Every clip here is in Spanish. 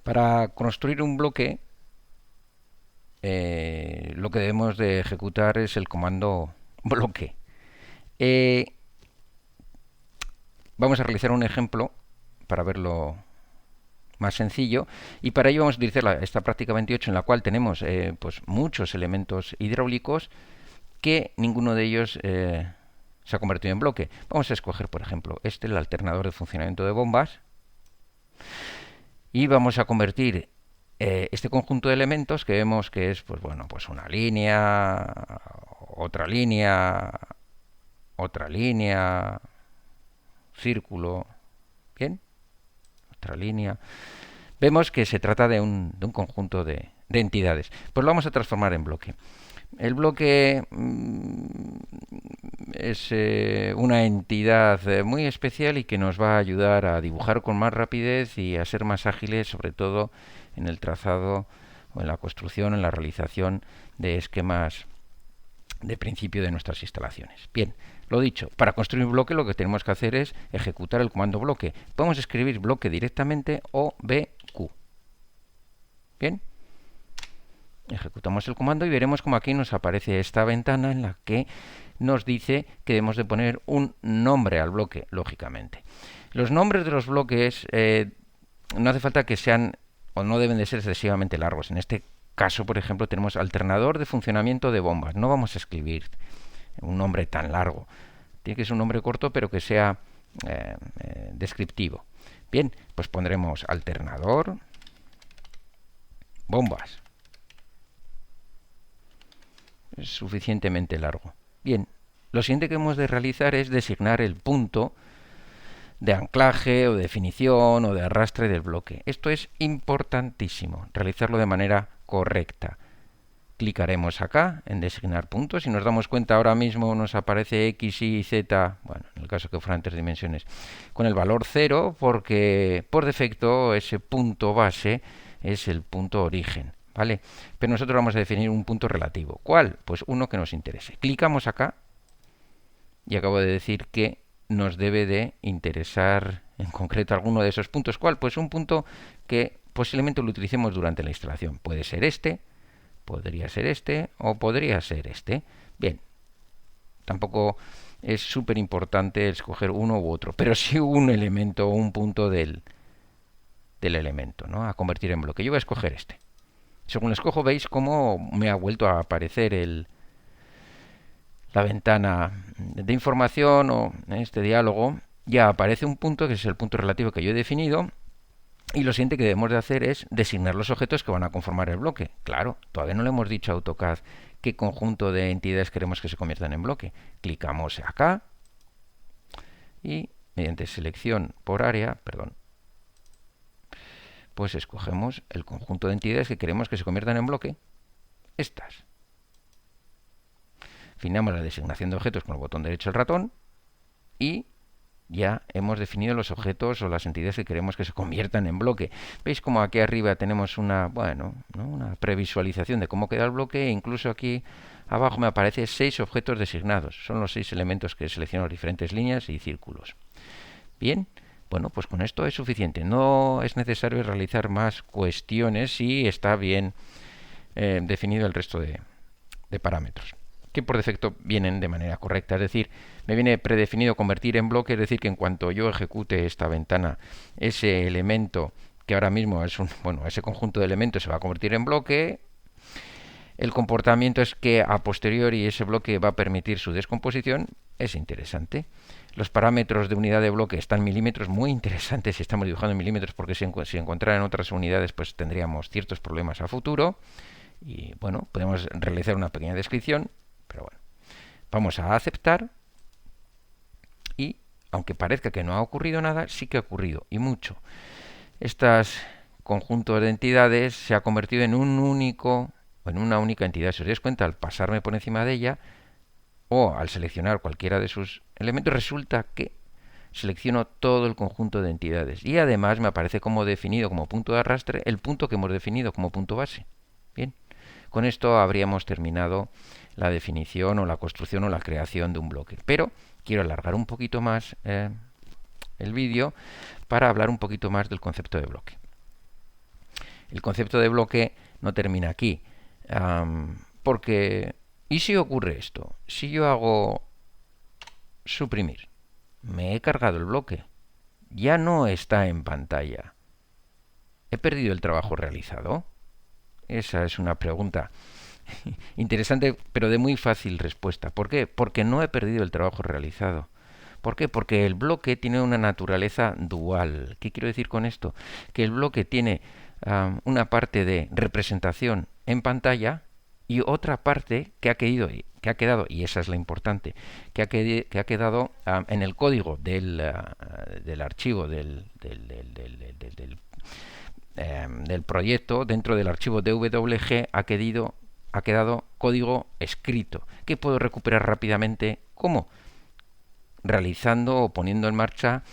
Para construir un bloque, lo que debemos de ejecutar es el comando bloque. Eh, Vamos a realizar un ejemplo para verlo más sencillo, y para ello vamos a utilizar esta práctica 28 en la cual tenemos pues muchos elementos hidráulicos que ninguno de ellos se ha convertido en bloque. Vamos a escoger, por ejemplo, el alternador de funcionamiento de bombas, y vamos a convertir este conjunto de elementos que vemos que es, pues bueno, pues una línea, otra línea, otra línea, círculo, bien, otra línea. Vemos que se trata de un conjunto de entidades. Pues lo vamos a transformar en bloque. El bloque es una entidad muy especial y que nos va a ayudar a dibujar con más rapidez y a ser más ágiles, sobre todo en el trazado o en la construcción, en la realización de esquemas de principio de nuestras instalaciones. Bien, lo dicho, para construir un bloque lo que tenemos que hacer es ejecutar el comando bloque. Podemos escribir bloque directamente o BQ. Bien, ejecutamos el comando y veremos como aquí nos aparece esta ventana en la que nos dice que debemos de poner un nombre al bloque, lógicamente. Los nombres de los bloques no hace falta que sean o no deben de ser excesivamente largos. En este caso, por ejemplo, tenemos alternador de funcionamiento de bombas. No vamos a escribir un nombre tan largo. Tiene que ser un nombre corto, pero que sea descriptivo. Bien, pues pondremos alternador bombas. Es suficientemente largo. Bien, lo siguiente que hemos de realizar es designar el punto de anclaje o de definición o de arrastre del bloque. Esto es importantísimo, realizarlo de manera correcta. Clicaremos acá en designar puntos y nos damos cuenta ahora mismo nos aparece X, Y, Z, bueno, en el caso que fueran 3 dimensiones, con el valor 0 porque por defecto ese punto base es el punto origen, ¿vale? Pero nosotros vamos a definir un punto relativo. ¿Cuál? Pues uno que nos interese. Clicamos acá y acabo de decir que nos debe de interesar en concreto alguno de esos puntos. ¿Cuál? Pues un punto que posiblemente lo utilicemos durante la instalación. Puede ser este, podría ser este o podría ser este. Bien, tampoco es súper importante escoger uno u otro, pero sí un elemento o un punto del elemento, ¿no? A convertir en bloque. Yo voy a escoger este. Según lo escojo, veis cómo me ha vuelto a aparecer la ventana de información o este diálogo. Ya aparece un punto que es el punto relativo que yo he definido. Y lo siguiente que debemos de hacer es designar los objetos que van a conformar el bloque. Claro, todavía no le hemos dicho a AutoCAD qué conjunto de entidades queremos que se conviertan en bloque. Clicamos acá y mediante selección por área, pues escogemos el conjunto de entidades que queremos que se conviertan en bloque. Estas. Afinamos la designación de objetos con el botón derecho del ratón y ya hemos definido los objetos o las entidades que queremos que se conviertan en bloque. Veis como aquí arriba tenemos una previsualización de cómo queda el bloque, e incluso aquí abajo me aparece 6 objetos designados. Son los 6 elementos que selecciono diferentes líneas y círculos. Bien, bueno, pues con esto es suficiente. No es necesario realizar más cuestiones si está bien definido el resto de parámetros, que por defecto vienen de manera correcta. Es decir, me viene predefinido convertir en bloque, es decir, que en cuanto yo ejecute esta ventana, ese elemento que ahora mismo es ese conjunto de elementos se va a convertir en bloque. El comportamiento es que a posteriori ese bloque va a permitir su descomposición. Es interesante. Los parámetros de unidad de bloque están en milímetros, muy interesantes si estamos dibujando en milímetros, porque si encontraran otras unidades pues tendríamos ciertos problemas a futuro. Y bueno, podemos realizar una pequeña descripción, pero bueno, vamos a aceptar y aunque parezca que no ha ocurrido nada, sí que ha ocurrido y mucho. Estos conjuntos de entidades se ha convertido en una única entidad. Si os dais cuenta, al pasarme por encima de ella o al seleccionar cualquiera de sus elementos, resulta que selecciono todo el conjunto de entidades y además me aparece como definido como punto de arrastre el punto que hemos definido como punto base. Bien, con esto habríamos terminado la definición o la construcción o la creación de un bloque. Pero quiero alargar un poquito más el vídeo para hablar un poquito más del concepto de bloque. el concepto de bloque no termina aquí. Porque, ¿y si ocurre esto? Si yo hago suprimir, me he cargado el bloque, ya no está en pantalla. ¿He perdido el trabajo realizado? Esa es una pregunta interesante, pero de muy fácil respuesta. ¿Por qué? Porque no he perdido el trabajo realizado. ¿Por qué? Porque el bloque tiene una naturaleza dual. ¿Qué quiero decir con esto? Que el bloque tiene una parte de representación en pantalla y otra parte que ha quedado, y esa es la importante, que ha quedado en el código del archivo del proyecto, dentro del archivo DWG, ha quedado código escrito, que puedo recuperar rápidamente. ¿Cómo? Realizando o poniendo en marcha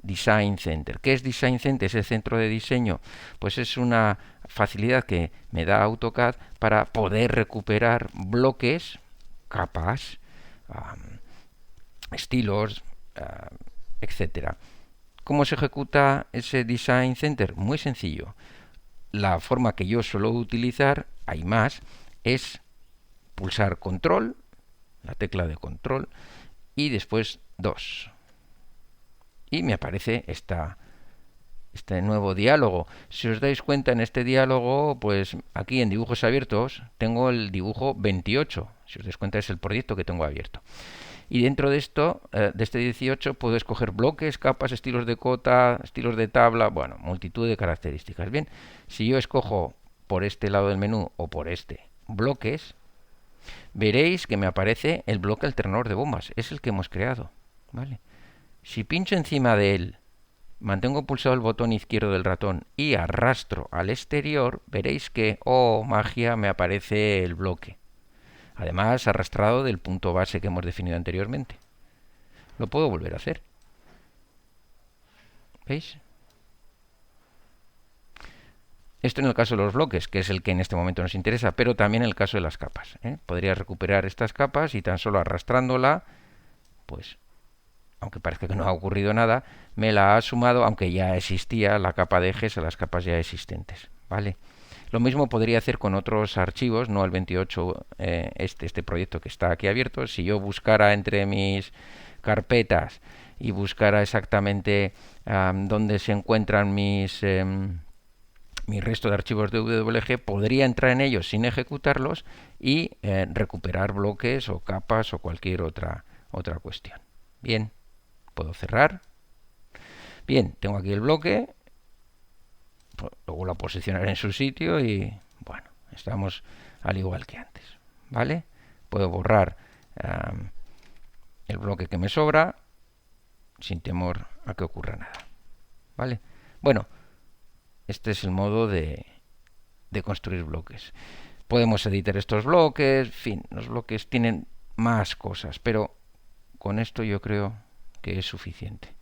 Design Center. ¿Qué es Design Center? Es el centro de diseño. Pues es una facilidad que me da AutoCAD para poder recuperar bloques, capas, estilos, etcétera. ¿Cómo se ejecuta ese Design Center? Muy sencillo. La forma que yo suelo utilizar, hay más, es pulsar control, la tecla de control, y después 2. Y me aparece este nuevo diálogo. Si os dais cuenta, en este diálogo, pues aquí en dibujos abiertos tengo el dibujo 28. Si os dais cuenta, es el proyecto que tengo abierto. Y dentro de esto, de este 18, puedo escoger bloques, capas, estilos de cota, estilos de tabla, bueno, multitud de características. Bien, si yo escojo por este lado del menú o por este bloques, veréis que me aparece el bloque alternador de bombas. Es el que hemos creado. ¿Vale? Si pincho encima de él, mantengo pulsado el botón izquierdo del ratón y arrastro al exterior, veréis que, oh magia, me aparece el bloque. Además, arrastrado del punto base que hemos definido anteriormente. Lo puedo volver a hacer. ¿Veis? Esto en el caso de los bloques, que es el que en este momento nos interesa, pero también en el caso de las capas. Podría recuperar estas capas y tan solo arrastrándola, pues, aunque parezca que no ha ocurrido nada, me la ha sumado, aunque ya existía la capa de ejes a las capas ya existentes. ¿Vale? Lo mismo podría hacer con otros archivos, no el 28, este proyecto que está aquí abierto. Si yo buscara entre mis carpetas y buscara exactamente dónde se encuentran mi resto de archivos de WG, podría entrar en ellos sin ejecutarlos y recuperar bloques o capas o cualquier otra cuestión. Bien, puedo cerrar. Bien, tengo aquí el bloque. Luego la posicionaré en su sitio y bueno, estamos al igual que antes. ¿Vale? Puedo borrar el bloque que me sobra sin temor a que ocurra nada. ¿Vale? Bueno, este es el modo de construir bloques. Podemos editar estos bloques, en fin, los bloques tienen más cosas, pero con esto yo creo que es suficiente.